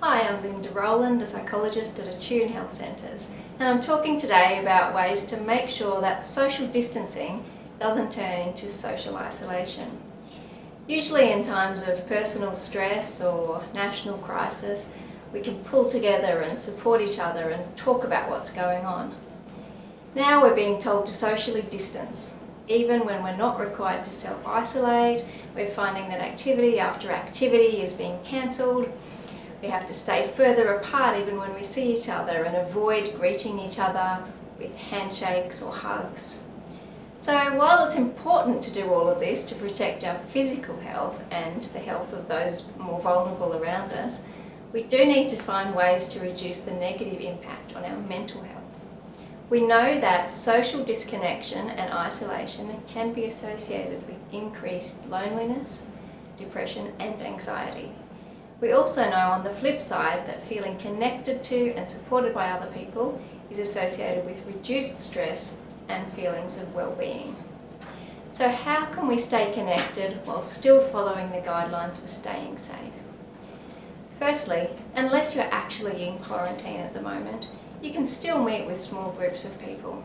Hi, I'm Linda Rowland, a psychologist at Attune Health Centres, and I'm talking today about ways to make sure that social distancing doesn't turn into social isolation. Usually in times of personal stress or national crisis, we can pull together and support each other and talk about what's going on. Now we're being told to socially distance. Even when we're not required to self-isolate, we're finding that activity after activity is being cancelled. We have to stay further apart even when we see each other and avoid greeting each other with handshakes or hugs. So while it's important to do all of this to protect our physical health and the health of those more vulnerable around us, we do need to find ways to reduce the negative impact on our mental health. We know that social disconnection and isolation can be associated with increased loneliness, depression and anxiety. We also know on the flip side that feeling connected to and supported by other people is associated with reduced stress and feelings of well-being. So how can we stay connected while still following the guidelines for staying safe? Firstly, unless you're actually in quarantine at the moment, you can still meet with small groups of people.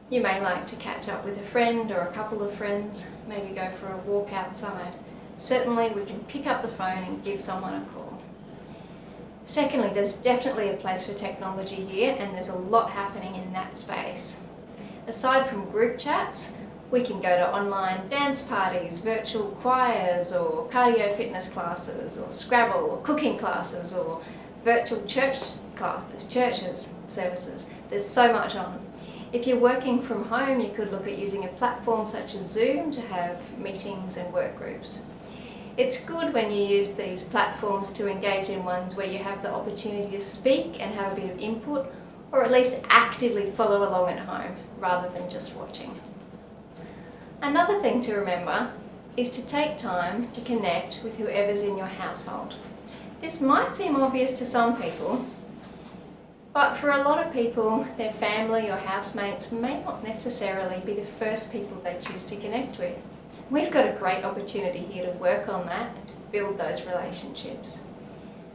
You may like to catch up with a friend or a couple of friends, maybe go for a walk outside. Certainly we can pick up the phone and give someone a call. Secondly, there's definitely a place for technology here, and there's a lot happening in that space. Aside from group chats, we can go to online dance parties, virtual choirs or cardio fitness classes or Scrabble or cooking classes or virtual churches, services. There's so much on. If you're working from home, you could look at using a platform such as Zoom to have meetings and work groups. It's good when you use these platforms to engage in ones where you have the opportunity to speak and have a bit of input, or at least actively follow along at home rather than just watching. Another thing to remember is to take time to connect with whoever's in your household. This might seem obvious to some people, but for a lot of people, their family or housemates may not necessarily be the first people they choose to connect with. We've got a great opportunity here to work on that and to build those relationships.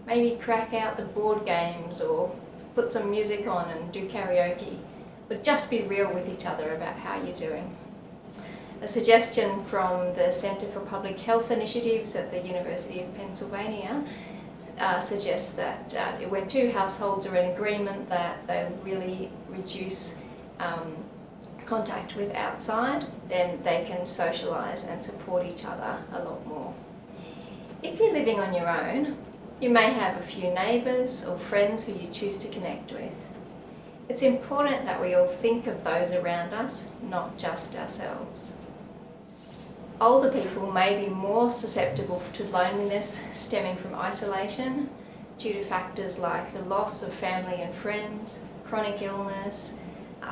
Maybe crack out the board games or put some music on and do karaoke, but just be real with each other about how you're doing. A suggestion from the Centre for Public Health Initiatives at the University of Pennsylvania suggests that when two households are in agreement that they really reduce contact with outside, then they can socialise and support each other a lot more. If you're living on your own, you may have a few neighbours or friends who you choose to connect with. It's important that we all think of those around us, not just ourselves. Older people may be more susceptible to loneliness stemming from isolation due to factors like the loss of family and friends, chronic illness,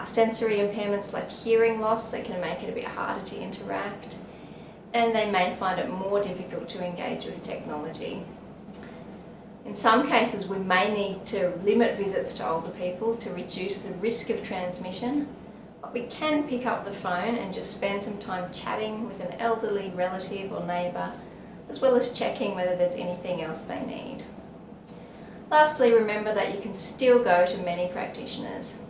sensory impairments like hearing loss that can make it a bit harder to interact, and they may find it more difficult to engage with technology. In some cases, we may need to limit visits to older people to reduce the risk of transmission, but we can pick up the phone and just spend some time chatting with an elderly relative or neighbour, as well as checking whether there's anything else they need. Lastly, remember that you can still go to many practitioners.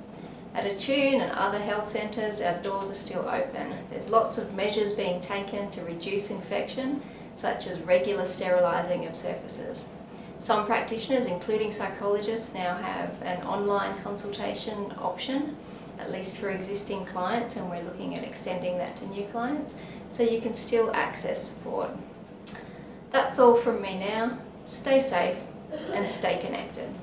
At Attune and other health centres, our doors are still open. There's lots of measures being taken to reduce infection, such as regular sterilising of surfaces. Some practitioners, including psychologists, now have an online consultation option, at least for existing clients, and we're looking at extending that to new clients, so you can still access support. That's all from me now. Stay safe and stay connected.